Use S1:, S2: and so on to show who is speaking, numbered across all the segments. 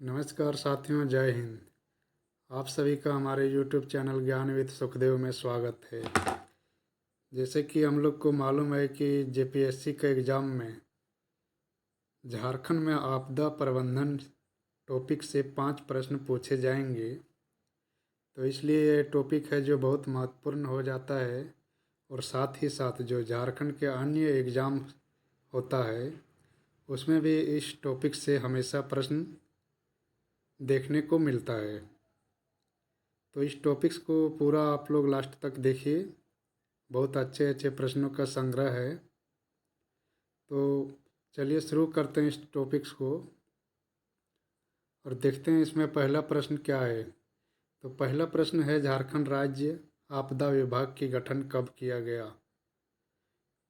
S1: नमस्कार साथियों, जय हिंद। आप सभी का हमारे YouTube चैनल ज्ञान विद सुखदेव में स्वागत है। जैसे कि हम लोग को मालूम है कि जेपीएससी के एग्ज़ाम में झारखंड में आपदा प्रबंधन टॉपिक से 5 प्रश्न पूछे जाएंगे। तो इसलिए ये टॉपिक है जो बहुत महत्वपूर्ण हो जाता है, और साथ ही साथ जो झारखंड के अन्य एग्ज़ाम होता है उसमें भी इस टॉपिक से हमेशा प्रश्न देखने को मिलता है। तो इस टॉपिक्स को पूरा आप लोग लास्ट तक देखिए, बहुत अच्छे अच्छे प्रश्नों का संग्रह है। तो चलिए शुरू करते हैं इस टॉपिक्स को और देखते हैं इसमें पहला प्रश्न क्या है। तो पहला प्रश्न है, झारखंड राज्य आपदा विभाग की गठन कब किया गया?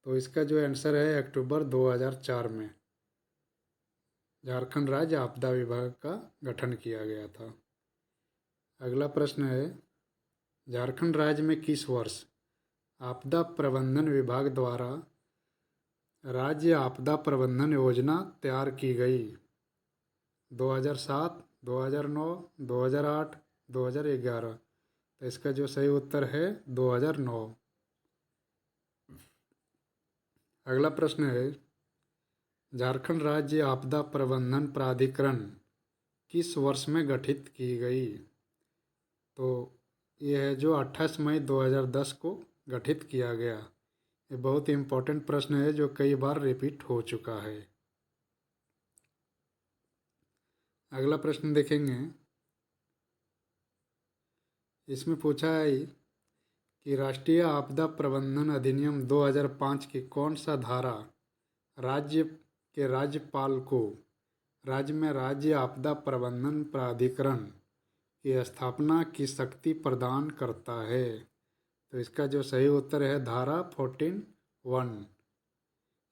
S1: तो इसका जो आंसर है अक्टूबर 2004 में झारखंड राज्य आपदा विभाग का गठन किया गया था। अगला प्रश्न है, झारखंड राज्य में किस वर्ष आपदा प्रबंधन विभाग द्वारा राज्य आपदा प्रबंधन योजना तैयार की गई? 2007, 2009, 2008, 2011। तो इसका जो सही उत्तर है 2009। अगला प्रश्न है, झारखंड राज्य आपदा प्रबंधन प्राधिकरण किस वर्ष में गठित की गई? तो ये है जो 28 मई 2010 को गठित किया गया। ये बहुत इम्पोर्टेंट प्रश्न है जो कई बार रिपीट हो चुका है। अगला प्रश्न देखेंगे, इसमें पूछा है कि राष्ट्रीय आपदा प्रबंधन अधिनियम 2005 की कौन सा धारा राज्य के राज्यपाल को राज्य में राज्य आपदा प्रबंधन प्राधिकरण की स्थापना की शक्ति प्रदान करता है? तो इसका जो सही उत्तर है धारा 14(1).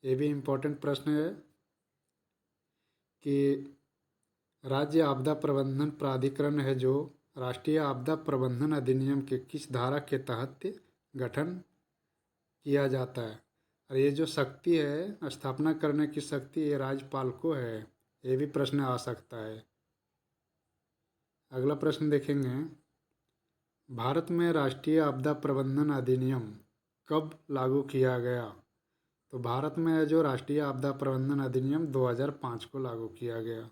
S1: ये भी इम्पोर्टेंट प्रश्न है कि राज्य आपदा प्रबंधन प्राधिकरण है जो राष्ट्रीय आपदा प्रबंधन अधिनियम के किस धारा के तहत गठन किया जाता है, और ये जो शक्ति है स्थापना करने की शक्ति ये राज्यपाल को है। ये भी प्रश्न आ सकता है। अगला प्रश्न देखेंगे, भारत में राष्ट्रीय आपदा प्रबंधन अधिनियम कब लागू किया गया? तो भारत में जो राष्ट्रीय आपदा प्रबंधन अधिनियम 2005 को लागू किया गया,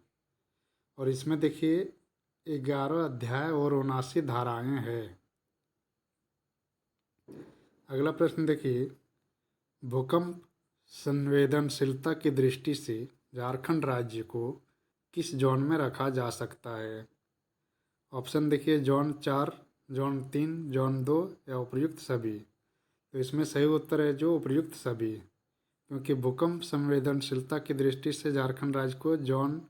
S1: और इसमें देखिए 11 अध्याय और 79 धाराएं हैं। अगला प्रश्न देखिए, भूकंप संवेदनशीलता की दृष्टि से झारखंड राज्य को किस जोन में रखा जा सकता है? ऑप्शन देखिए, जोन 4, जोन 3, जोन 2 या उपर्युक्त सभी। तो इसमें सही उत्तर है जो उपर्युक्त सभी, क्योंकि भूकंप संवेदनशीलता की दृष्टि से झारखंड राज्य को जोन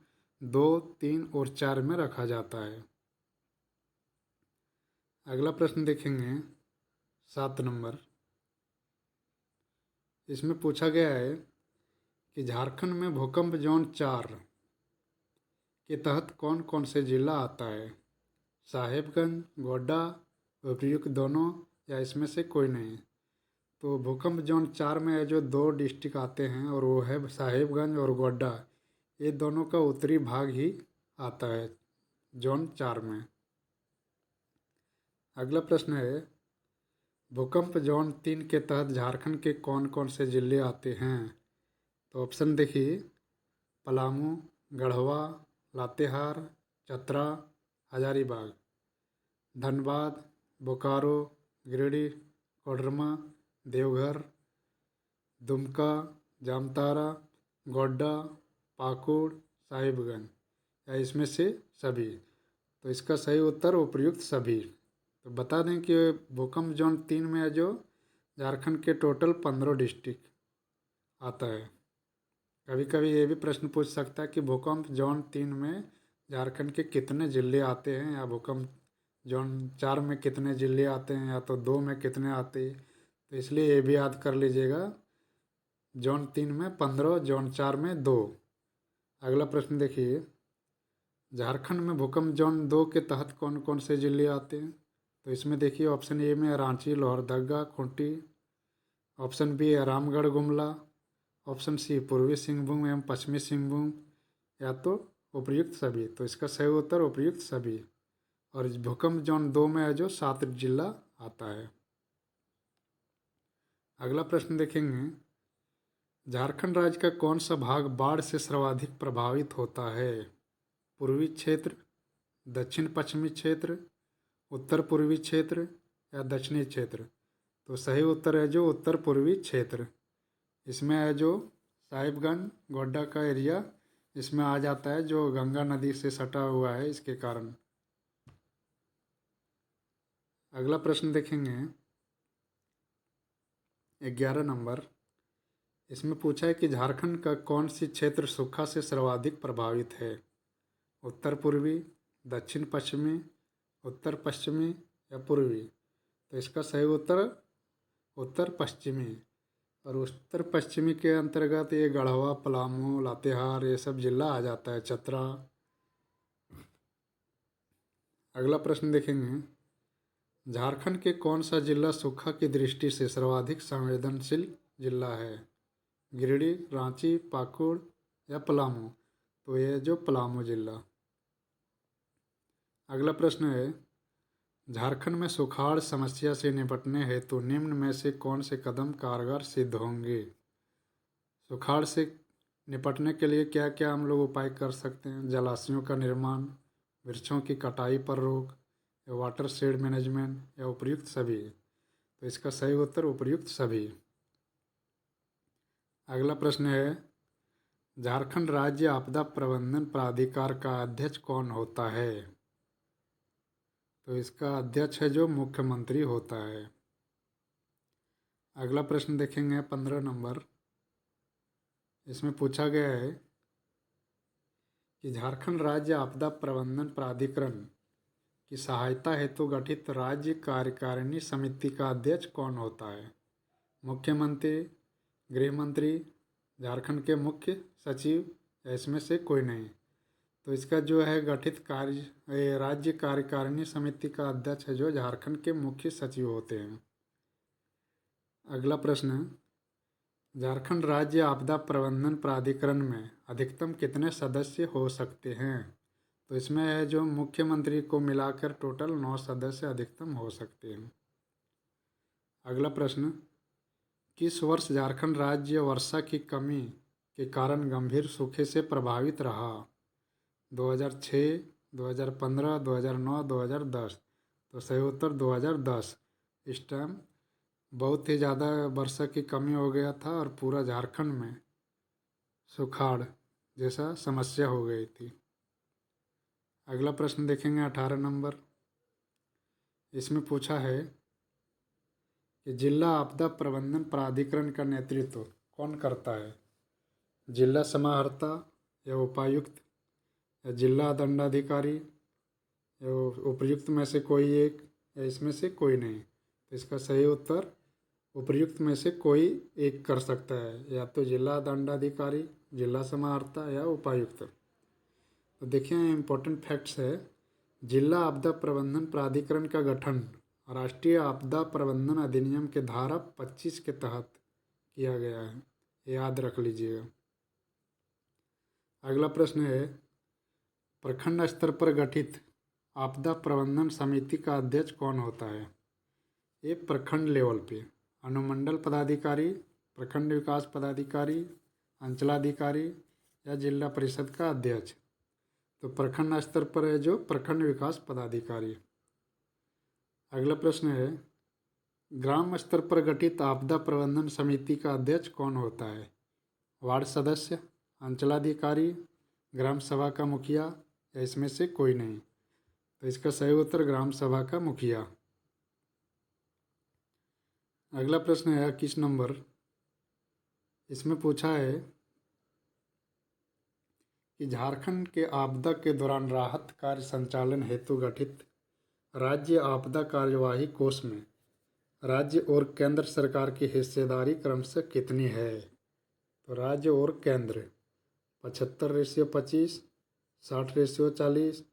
S1: 2, 3 और 4 में रखा जाता है। अगला प्रश्न देखेंगे 7 नंबर। इसमें पूछा गया है कि झारखंड में भूकंप जोन 4 के तहत कौन कौन से जिला आता है? साहेबगंज, गोड्डा, उपर्युक्त दोनों, या इसमें से कोई नहीं? तो भूकंप जोन 4 में जो 2 डिस्ट्रिक्ट आते हैं और वो है साहेबगंज और गोड्डा। ये दोनों का उत्तरी भाग ही आता है जोन 4 में। अगला प्रश्न है, भूकंप जोन 3 के तहत झारखंड के कौन कौन से जिले आते हैं? तो ऑप्शन देखिए, पलामू, गढ़वा, लातेहार, चतरा, हजारीबाग, धनबाद, बोकारो, गिरिडीह, कोडरमा, देवघर, दुमका, जामतारा, गोड्डा, पाकुड़, साहिबगंज, या इसमें से सभी। तो इसका सही उत्तर उपर्युक्त सभी। तो बता दें कि भूकंप जोन 3 में जो झारखंड के टोटल 15 डिस्ट्रिक्ट आता है। कभी कभी ये भी प्रश्न पूछ सकता है कि भूकंप जोन 3 में झारखंड के कितने जिले आते हैं, या भूकंप जोन 4 में कितने जिले आते हैं, या तो 2 में कितने आते हैं। तो इसलिए ये भी याद कर लीजिएगा, जोन 3 में 15, जोन 4 में 2। अगला प्रश्न देखिए, झारखंड में भूकंप जोन 2 के तहत कौन कौन से जिले आते हैं? तो इसमें देखिए, ऑप्शन ए में रांची, लोहरदगा, खूंटी, ऑप्शन बी है रामगढ़, गुमला, ऑप्शन सी पूर्वी सिंहभूम एवं पश्चिमी सिंहभूम, या तो उपयुक्त सभी। तो इसका सही उत्तर उपयुक्त सभी। और इस भूकंप जोन 2 में है जो 7 जिला आता है। अगला प्रश्न देखेंगे, झारखंड राज्य का कौन सा भाग बाढ़ से सर्वाधिक प्रभावित होता है? पूर्वी क्षेत्र, दक्षिण पश्चिमी क्षेत्र, उत्तर पूर्वी क्षेत्र या दक्षिणी क्षेत्र? तो सही उत्तर है जो उत्तर पूर्वी क्षेत्र। इसमें है जो साहिबगंज गोड्डा का एरिया इसमें आ जाता है, जो गंगा नदी से सटा हुआ है इसके कारण। अगला प्रश्न देखेंगे 11 नंबर। इसमें पूछा है कि झारखंड का कौन सी क्षेत्र सूखा से सर्वाधिक प्रभावित है? उत्तर पूर्वी, दक्षिण पश्चिमी, उत्तर पश्चिमी या पूर्वी? तो इसका सही उत्तर उत्तर पश्चिमी। और उत्तर पश्चिमी के अंतर्गत ये गढ़वा, पलामू, लातेहार ये सब जिला आ जाता है, चतरा। अगला प्रश्न देखेंगे, झारखंड के कौन सा जिला सूखा की दृष्टि से सर्वाधिक संवेदनशील जिला है? गिरिडीह, रांची, पाकुड़ या पलामू? तो ये जो पलामू जिला। अगला प्रश्न है, झारखंड में सुखाड़ समस्या से निपटने हेतु निम्न में से कौन से कदम कारगर सिद्ध होंगे? सुखाड़ से निपटने के लिए क्या क्या हम लोग उपाय कर सकते हैं? जलाशयों का निर्माण, वृक्षों की कटाई पर रोक, या वाटर शेड मैनेजमेंट या उपयुक्त सभी? तो इसका सही उत्तर उपयुक्त सभी। अगला प्रश्न है, झारखंड राज्य आपदा प्रबंधन प्राधिकार का अध्यक्ष कौन होता है? तो इसका अध्यक्ष है जो मुख्यमंत्री होता है। अगला प्रश्न देखेंगे 15 नंबर। इसमें पूछा गया है कि झारखंड राज्य आपदा प्रबंधन प्राधिकरण की सहायता हेतु गठित राज्य कार्यकारिणी समिति का अध्यक्ष कौन होता है? मुख्यमंत्री, गृह मंत्री, झारखंड के मुख्य सचिव या इसमें से कोई नहीं? तो इसका जो है गठित राज्य कार्यकारिणी समिति का अध्यक्ष है जो झारखंड के मुख्य सचिव होते हैं। अगला प्रश्न, झारखंड राज्य आपदा प्रबंधन प्राधिकरण में अधिकतम कितने सदस्य हो सकते हैं? तो इसमें है जो मुख्यमंत्री को मिलाकर टोटल 9 सदस्य अधिकतम हो सकते हैं। अगला प्रश्न, किस वर्ष झारखंड राज्य वर्षा की कमी के कारण गंभीर सूखे से प्रभावित रहा? 2006, 2015, 2009, 2010? तो सही उत्तर 2010। इस टाइम बहुत ही ज़्यादा वर्षा की कमी हो गया था और पूरा झारखंड में सुखाड़ जैसा समस्या हो गई थी। अगला प्रश्न देखेंगे 18 नंबर। इसमें पूछा है कि जिला आपदा प्रबंधन प्राधिकरण का नेतृत्व कौन करता है? जिला समाहर्ता या उपायुक्त या जिला दंडाधिकारी या उपयुक्त में से कोई एक या इसमें से कोई नहीं? तो इसका सही उत्तर उपयुक्त में से कोई एक कर सकता है, या तो जिला दंडाधिकारी, जिला समाहर्ता या उपायुक्त। तो देखिए इम्पोर्टेंट फैक्ट्स है, जिला आपदा प्रबंधन प्राधिकरण का गठन राष्ट्रीय आपदा प्रबंधन अधिनियम के धारा 25 के तहत किया गया है, याद रख लीजिएगा। अगला प्रश्न है, प्रखंड स्तर पर गठित आपदा प्रबंधन समिति का अध्यक्ष कौन होता है? ये प्रखंड लेवल पे अनुमंडल पदाधिकारी, प्रखंड विकास पदाधिकारी, अंचलाधिकारी या जिला परिषद का अध्यक्ष? तो प्रखंड स्तर पर है जो प्रखंड विकास पदाधिकारी। अगला प्रश्न है, ग्राम स्तर पर गठित आपदा प्रबंधन समिति का अध्यक्ष कौन होता है? वार्ड सदस्य, अंचलाधिकारी, ग्राम सभा का मुखिया या इसमें से कोई नहीं? तो इसका सही उत्तर ग्राम सभा का मुखिया। अगला प्रश्न है 21 नंबर। इसमें पूछा है कि झारखंड के आपदा के दौरान राहत कार्य संचालन हेतु गठित राज्य आपदा कार्यवाही कोष में राज्य और केंद्र सरकार की हिस्सेदारी क्रमशः कितनी है? तो राज्य और केंद्र 75:25, 60:40,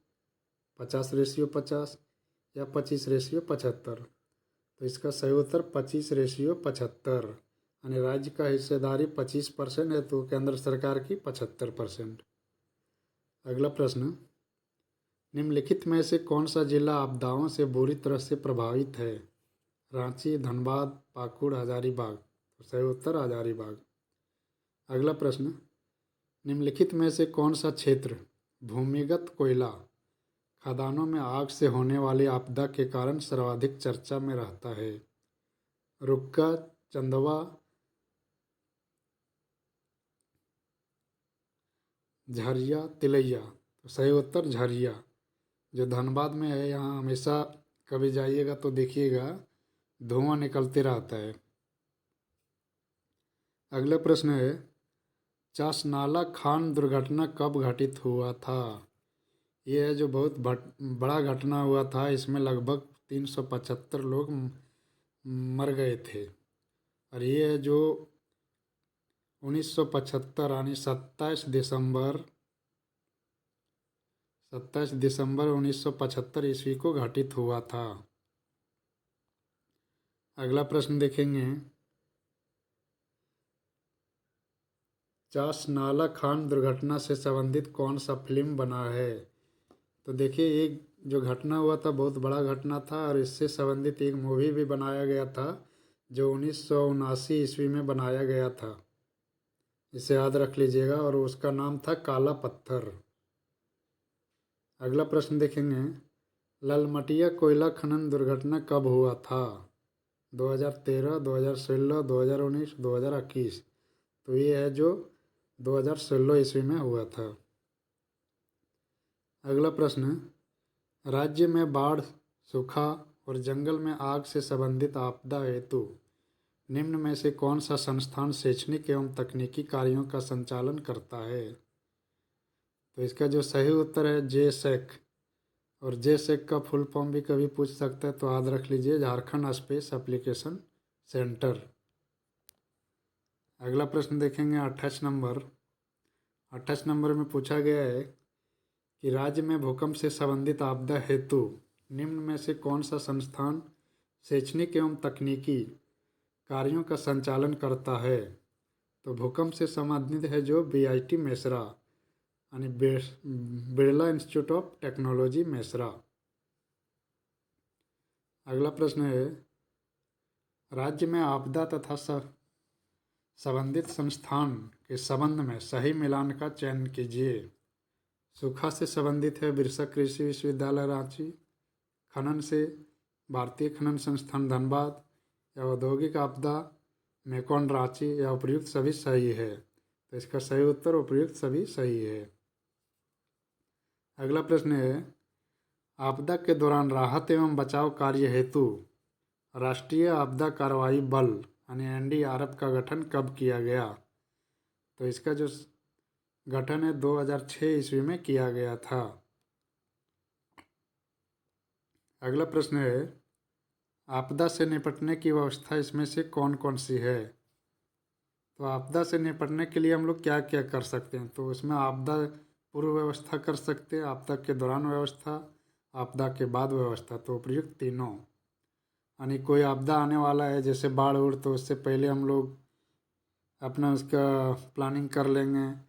S1: 50:50 या 25:75? तो इसका सही उत्तर 25:75, यानी राज्य का हिस्सेदारी 25% है तो केंद्र सरकार की 75%। अगला प्रश्न, निम्नलिखित में से कौन सा जिला आपदाओं से बुरी तरह से प्रभावित है? रांची, धनबाद, पाकुड़, हजारीबाग। तो सही उत्तर हजारीबाग। अगला प्रश्न, निम्नलिखित में से कौन सा क्षेत्र भूमिगत कोयला खदानों में आग से होने वाली आपदा के कारण सर्वाधिक चर्चा में रहता है? रुक्का, चंदवा, झरिया, तिलैया। तो सही उत्तर झरिया, जो धनबाद में है। यहाँ हमेशा कभी जाइएगा तो देखिएगा धुआं निकलते रहता है। अगला प्रश्न है, चासनाला खान दुर्घटना कब घटित हुआ था? ये है जो बहुत बड़ा घटना हुआ था। इसमें लगभग 375 लोग मर गए थे। और ये है जो 1975 यानी 27 दिसंबर 1975 ईस्वी को घटित हुआ था। अगला प्रश्न देखेंगे, चासनाला खान दुर्घटना से संबंधित कौन सा फिल्म बना है? तो देखिए, एक जो घटना हुआ था बहुत बड़ा घटना था और इससे संबंधित एक मूवी भी बनाया गया था जो 1979 ईस्वी में बनाया गया था। इसे याद रख लीजिएगा और उसका नाम था काला पत्थर। अगला प्रश्न देखेंगे, ललमटिया कोयला खनन दुर्घटना कब हुआ था? 2013, 2016, 2019, 2021। तो ये है जो 2016 ईस्वी में हुआ था। अगला प्रश्न, राज्य में बाढ़, सूखा और जंगल में आग से संबंधित आपदा हेतु निम्न में से कौन सा संस्थान शैक्षणिक एवं तकनीकी कार्यों का संचालन करता है? तो इसका जो सही उत्तर है जेसैक। और जेसैक का फुल फॉर्म भी कभी पूछ सकता है, तो याद रख लीजिए झारखंड स्पेस एप्लीकेशन सेंटर। अगला प्रश्न देखेंगे 28 नंबर। 28 नंबर में पूछा गया है कि राज्य में भूकंप से संबंधित आपदा हेतु निम्न में से कौन सा संस्थान शैक्षणिक एवं तकनीकी कार्यों का संचालन करता है? तो भूकंप से संबंधित है जो बीआईटी मेसरा यानी Birla institute of technology Mesra. अगला प्रश्न है, राज्य में आपदा तथा संबंधित संस्थान के संबंध में सही मिलान का चयन कीजिए। सूखा से संबंधित है बिरसा कृषि विश्वविद्यालय रांची, खनन से भारतीय खनन संस्थान धनबाद, या औद्योगिक आपदा मेकॉन रांची, या उपयुक्त सभी सही है। तो इसका सही उत्तर उपयुक्त सभी सही है। अगला प्रश्न है, आपदा के दौरान राहत एवं बचाव कार्य हेतु राष्ट्रीय आपदा कार्रवाई बल यानी एनडीआरएफ का गठन कब किया गया? तो इसका जो गठन है 2006 ईस्वी में किया गया था। अगला प्रश्न है, आपदा से निपटने की व्यवस्था इसमें से कौन कौन सी है? तो आपदा से निपटने के लिए हम लोग क्या क्या कर सकते हैं? तो इसमें आपदा पूर्व व्यवस्था कर सकते हैं, आपदा के दौरान व्यवस्था, आपदा के बाद व्यवस्था। तो उपयुक्त तीनों, यानी कोई आपदा आने वाला है जैसे बाढ़ उड़, तो उससे पहले हम लोग अपना उसका प्लानिंग कर लेंगे।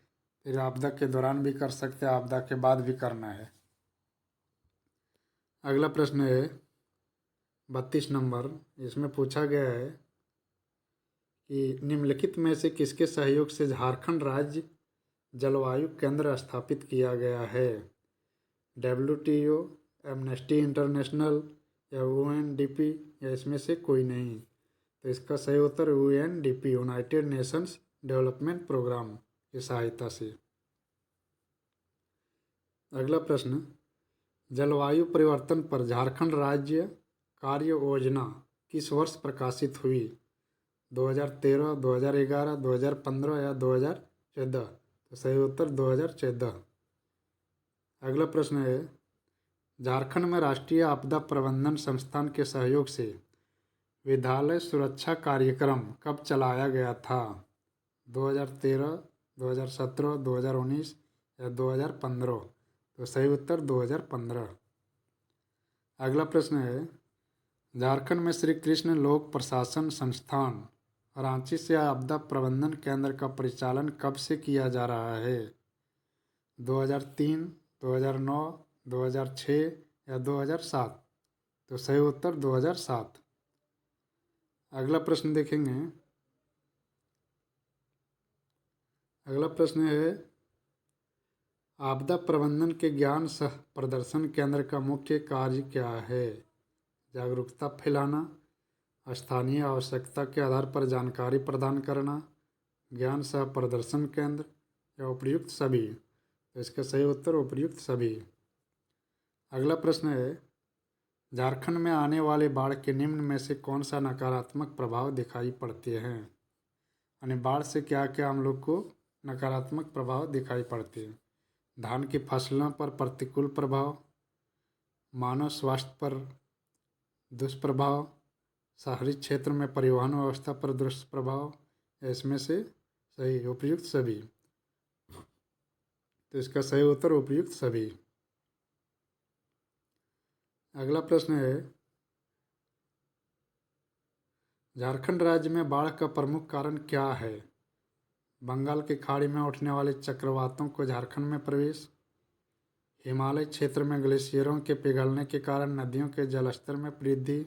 S1: फिर आपदा के दौरान भी कर सकते हैं, आपदा के बाद भी करना है। अगला प्रश्न है 32 नंबर। इसमें पूछा गया है कि निम्नलिखित में से किसके सहयोग से झारखंड राज्य जलवायु केंद्र स्थापित किया गया है? WTO, एमनेस्टी इंटरनेशनल, या UNDP, या इसमें से कोई नहीं। तो इसका सही उत्तर UNDP united nations development programme की सहायता से। अगला प्रश्न, जलवायु परिवर्तन पर झारखंड राज्य कार्य योजना किस वर्ष प्रकाशित हुई? 2013, 2011, 2015 या 2014? तो सही उत्तर 2014। अगला प्रश्न है, झारखंड में राष्ट्रीय आपदा प्रबंधन संस्थान के सहयोग से विद्यालय सुरक्षा कार्यक्रम कब चलाया गया था? 2013, 2017, 2019 या 2015? तो सही उत्तर 2015। अगला प्रश्न है, झारखंड में श्री कृष्ण लोक प्रशासन संस्थान रांची से आपदा प्रबंधन केंद्र का परिचालन कब से किया जा रहा है? 2003, 2009, 2006 या 2007? तो सही उत्तर 2007। अगला प्रश्न देखेंगे। अगला प्रश्न है, आपदा प्रबंधन के ज्ञान सह प्रदर्शन केंद्र का मुख्य कार्य क्या है? जागरूकता फैलाना, स्थानीय आवश्यकता के आधार पर जानकारी प्रदान करना, ज्ञान सह प्रदर्शन केंद्र या उपयुक्त सभी? तो इसका सही उत्तर उपयुक्त सभी। अगला प्रश्न है, झारखंड में आने वाले बाढ़ के निम्न में से कौन सा नकारात्मक प्रभाव दिखाई पड़ते हैं? यानी बाढ़ से क्या क्या हम लोग को नकारात्मक प्रभाव दिखाई पड़ते हैं? धान की फसलों पर प्रतिकूल प्रभाव, मानव स्वास्थ्य पर दुष्प्रभाव, शहरी क्षेत्र में परिवहन व्यवस्था पर दुष्प्रभाव, इसमें से सही उपयुक्त सभी? तो इसका सही उत्तर उपयुक्त सभी। अगला प्रश्न है, झारखंड राज्य में बाढ़ का प्रमुख कारण क्या है? बंगाल की खाड़ी में उठने वाले चक्रवातों को झारखंड में प्रवेश, हिमालय क्षेत्र में ग्लेशियरों के पिघलने के कारण नदियों के जलस्तर में वृद्धि,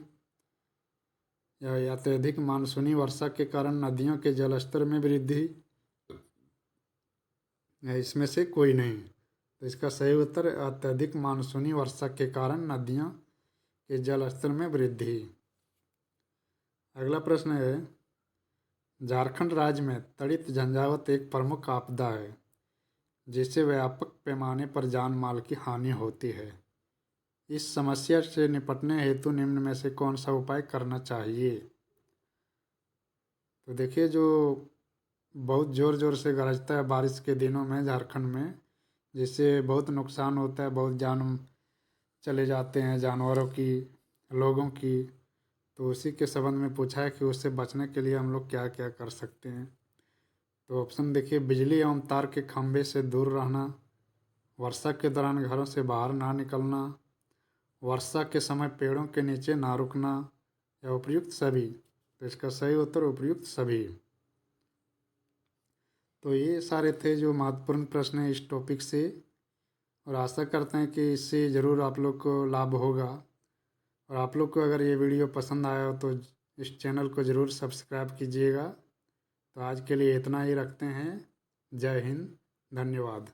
S1: या अत्यधिक मानसूनी वर्षा के कारण नदियों के जलस्तर में वृद्धि, या इसमें से कोई नहीं? तो इसका सही उत्तर अत्यधिक मानसूनी वर्षा के कारण नदियों के जलस्तर में वृद्धि। अगला प्रश्न है, झारखंड राज्य में तड़ित झंझावत एक प्रमुख आपदा है जिससे व्यापक पैमाने पर जान माल की हानि होती है। इस समस्या से निपटने हेतु निम्न में से कौन सा उपाय करना चाहिए? तो देखिए, जो बहुत ज़ोर ज़ोर से गरजता है बारिश के दिनों में झारखंड में, जिससे बहुत नुकसान होता है, बहुत जान चले जाते हैं जानवरों की, लोगों की। तो उसी के संबंध में पूछा है कि उससे बचने के लिए हम लोग क्या क्या कर सकते हैं। तो ऑप्शन देखिए, बिजली एवं तार के खंभे से दूर रहना, वर्षा के दौरान घरों से बाहर ना निकलना, वर्षा के समय पेड़ों के नीचे ना रुकना, या उपयुक्त सभी? तो इसका सही उत्तर उपयुक्त सभी। तो ये सारे थे जो महत्वपूर्ण प्रश्न हैं इस टॉपिक से, और आशा करते हैं कि इससे ज़रूर आप लोग को लाभ होगा। और आप लोग को अगर ये वीडियो पसंद आया हो तो इस चैनल को ज़रूर सब्सक्राइब कीजिएगा। तो आज के लिए इतना ही रखते हैं। जय हिंद, धन्यवाद।